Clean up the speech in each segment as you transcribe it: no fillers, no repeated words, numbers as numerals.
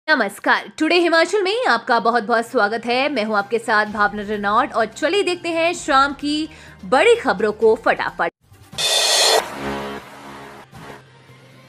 नमस्कार। टुडे हिमाचल में आपका बहुत बहुत स्वागत है। मैं हूं आपके साथ भावना रेनॉल्ड और चलिए देखते हैं शाम की बड़ी खबरों को फटाफट।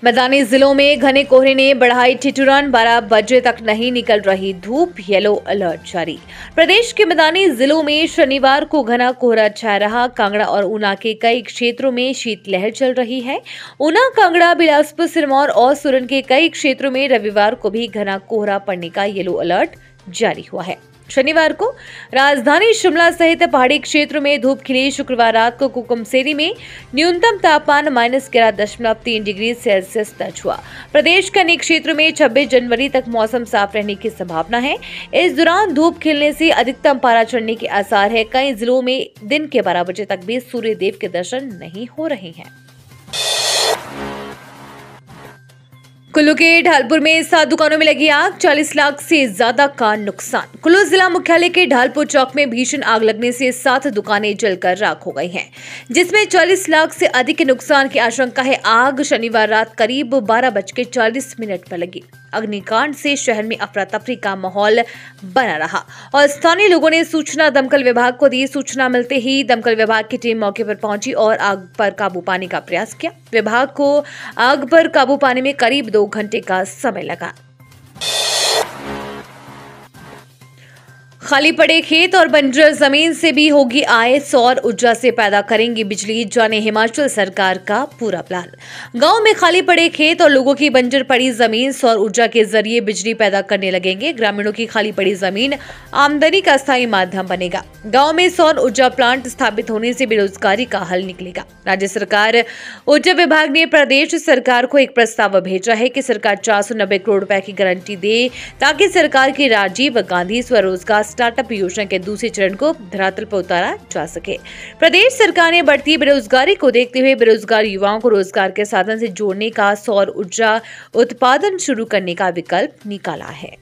मैदानी जिलों में घने कोहरे ने बढ़ाई ठिठुरन, 12 बजे तक नहीं निकल रही धूप, येलो अलर्ट जारी। प्रदेश के मैदानी जिलों में शनिवार को घना कोहरा छाया रहा। कांगड़ा और ऊना के कई क्षेत्रों में शीतलहर चल रही है। ऊना, कांगड़ा, बिलासपुर, सिरमौर और सोलन के कई क्षेत्रों में रविवार को भी घना कोहरा पड़ने का येलो अलर्ट जारी हुआ है। शनिवार को राजधानी शिमला सहित पहाड़ी क्षेत्रों में धूप खिली। शुक्रवार रात को कुकुमसेरी में न्यूनतम तापमान -11.3 डिग्री सेल्सियस दर्ज हुआ। प्रदेश के अनेक क्षेत्रों में 26 जनवरी तक मौसम साफ रहने की संभावना है। इस दौरान धूप खिलने से अधिकतम पारा चढ़ने के आसार है। कई जिलों में दिन के 12 बजे तक भी सूर्य देव के दर्शन नहीं हो रहे हैं। कुल्लू के ढालपुर में 7 दुकानों में लगी आग, 40 लाख से ज्यादा का नुकसान। कुल्लू जिला मुख्यालय के ढालपुर चौक में भीषण आग लगने से 7 दुकानें जलकर राख हो गई हैं, जिसमें 40 लाख से अधिक के नुकसान की आशंका है। आग शनिवार रात करीब 12:40 पर लगी। अग्निकांड से शहर में अफरा तफरी का माहौल बना रहा और स्थानीय लोगों ने सूचना दमकल विभाग को दी। सूचना मिलते ही दमकल विभाग की टीम मौके पर पहुंची और आग पर काबू पाने का प्रयास किया। विभाग को आग पर काबू पाने में करीब 2 घंटे का समय लगा। खाली पड़े खेत और बंजर जमीन से भी होगी आय, सौर ऊर्जा से पैदा करेंगी बिजली, जाने हिमाचल सरकार का पूरा प्लान। गांव में खाली पड़े खेत और लोगों की बंजर पड़ी जमीन सौर ऊर्जा के जरिए बिजली पैदा करने लगेंगे। ग्रामीणों की खाली पड़ी जमीन आमदनी का स्थायी माध्यम बनेगा। गांव में सौर ऊर्जा प्लांट स्थापित होने से बेरोजगारी का हल निकलेगा। राज्य सरकार ऊर्जा विभाग ने प्रदेश सरकार को एक प्रस्ताव भेजा है कि सरकार 490 करोड़ रुपए की गारंटी दे, ताकि सरकार की राजीव गांधी स्वरोजगार स्टार्टअप योजना के दूसरे चरण को धरातल पर उतारा जा सके। प्रदेश सरकार ने बढ़ती बेरोजगारी को देखते हुए बेरोजगार युवाओं को रोजगार के साधन से जोड़ने का सौर ऊर्जा उत्पादन शुरू करने का विकल्प निकाला है।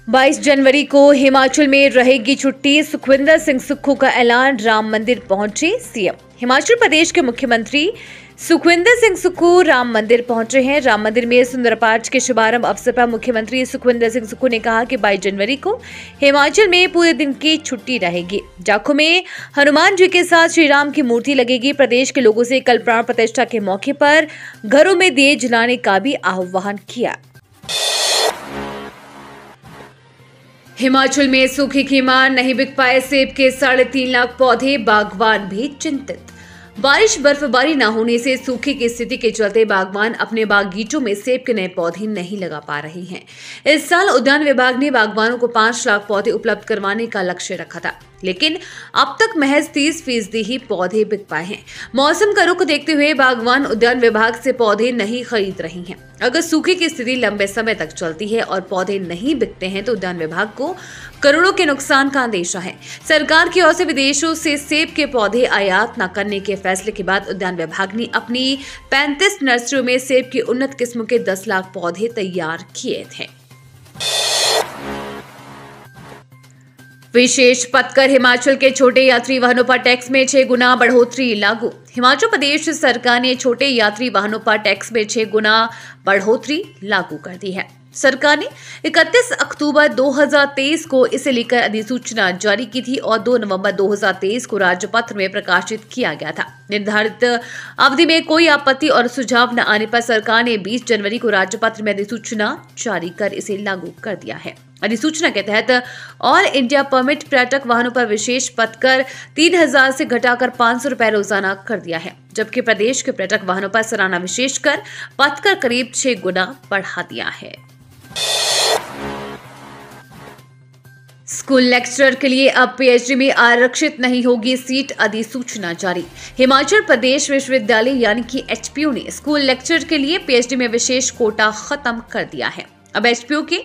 22 जनवरी को हिमाचल में रहेगी छुट्टी, सुखविंदर सिंह सुक्खू का ऐलान। राम मंदिर पहुंचे सीएम। हिमाचल प्रदेश के मुख्यमंत्री सुखविंदर सिंह सुक्खू राम मंदिर पहुंचे हैं। राम मंदिर में सुंदर पाठ के शुभारंभ अवसर पर मुख्यमंत्री सुखविंदर सिंह सुक्खू ने कहा कि 22 जनवरी को हिमाचल में पूरे दिन की छुट्टी रहेगी। जाखू में हनुमान जी के साथ श्री राम की मूर्ति लगेगी। प्रदेश के लोगों से कल प्राण प्रतिष्ठा के मौके पर घरों में दिए जलाने का भी आह्वान किया। हिमाचल में सूखे की मार, नहीं बिक पाए सेब के 3.5 लाख पौधे, बागवान भी चिंतित। बारिश बर्फबारी न होने से सूखे की स्थिति के चलते बागवान अपने बागीचों में सेब के नए पौधे नहीं लगा पा रहे हैं। इस साल उद्यान विभाग ने बागवानों को 5 लाख पौधे उपलब्ध करवाने का लक्ष्य रखा था, लेकिन अब तक महज 30% ही पौधे बिक पाए हैं। मौसम का रुख देखते हुए बागवान उद्यान विभाग से पौधे नहीं खरीद रही हैं। अगर सूखे की स्थिति लंबे समय तक चलती है और पौधे नहीं बिकते हैं तो उद्यान विभाग को करोड़ों के नुकसान का अंदेशा है। सरकार की ओर से विदेशों से सेब के पौधे आयात न करने के फैसले के बाद उद्यान विभाग ने अपनी 35 नर्सरियों में सेब की उन्नत किस्म के 10 लाख पौधे तैयार किए थे। विशेष पथकर, हिमाचल के छोटे यात्री वाहनों पर टैक्स में 6 गुना बढ़ोतरी लागू। हिमाचल प्रदेश सरकार ने छोटे यात्री वाहनों पर टैक्स में 6 गुना बढ़ोतरी लागू कर दी है। सरकार ने 31 अक्टूबर 2023 को इसे लेकर अधिसूचना जारी की थी और 2 नवंबर 2023 को राजपत्र में प्रकाशित किया गया था। निर्धारित अवधि में कोई आपत्ति और सुझाव न आने पर सरकार ने 20 जनवरी को राजपत्र में अधिसूचना जारी कर इसे लागू कर दिया है। अधिसूचना के तहत ऑल इंडिया परमिट पर्यटक वाहनों पर विशेष पथकर 3000 से घटाकर 500 रुपए रोजाना कर दिया है, जबकि प्रदेश के पर्यटक वाहनों पर सालाना विशेष कर पथकर करीब 6 गुना बढ़ा दिया है। स्कूल लेक्चरर के लिए अब पीएचडी में आरक्षित नहीं होगी सीट, अधिसूचना जारी। हिमाचल प्रदेश विश्वविद्यालय यानी कि एचपीयू ने स्कूल लेक्चरर के लिए पीएचडी में विशेष कोटा खत्म कर दिया है। अब एचपीयू के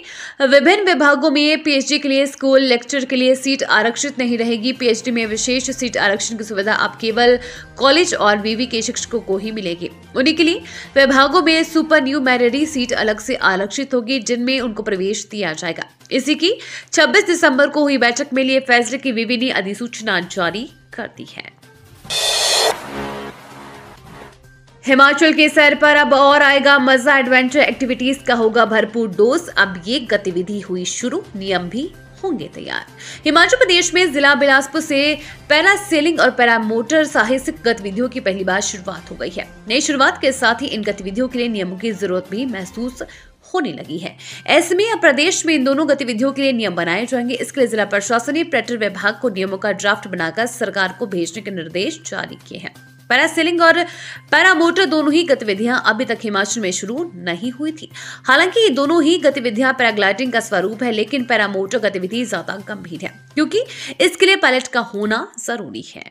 विभिन्न विभागों में पीएचडी के लिए स्कूल लेक्चर के लिए सीट आरक्षित नहीं रहेगी। पीएचडी में विशेष सीट आरक्षण की सुविधा अब केवल कॉलेज और विवि के शिक्षकों को ही मिलेगी। उन्हीं के लिए विभागों में सुपर न्यूमेररी सीट अलग से आरक्षित होगी, जिनमें उनको प्रवेश दिया जाएगा। इसी की 26 दिसंबर को हुई बैठक में लिए फैसले की विवि ने अधिसूचना जारी कर दी है। हिमाचल के सैर पर अब और आएगा मजा। एडवेंचर एक्टिविटीज का होगा भरपूर डोज। अब ये गतिविधि हुई शुरू, नियम भी होंगे तैयार। हिमाचल प्रदेश में जिला बिलासपुर से पैरासेलिंग और पैरामोटर साहसिक गतिविधियों की पहली बार शुरुआत हो गई है। नई शुरुआत के साथ ही इन गतिविधियों के लिए नियमों की जरूरत भी महसूस होने लगी है। ऐसे में अब प्रदेश में इन दोनों गतिविधियों के लिए नियम बनाए जाएंगे। इसके लिए जिला प्रशासन ने पर्यटन विभाग को नियमों का ड्राफ्ट बनाकर सरकार को भेजने के निर्देश जारी किए हैं। पैरासेलिंग और पैरामोटर दोनों ही गतिविधियां अभी तक हिमाचल में शुरू नहीं हुई थी। हालांकि ये दोनों ही गतिविधियां पैराग्लाइडिंग का स्वरूप है, लेकिन पैरामोटर गतिविधि ज्यादा गंभीर है क्योंकि इसके लिए पायलट का होना जरूरी है।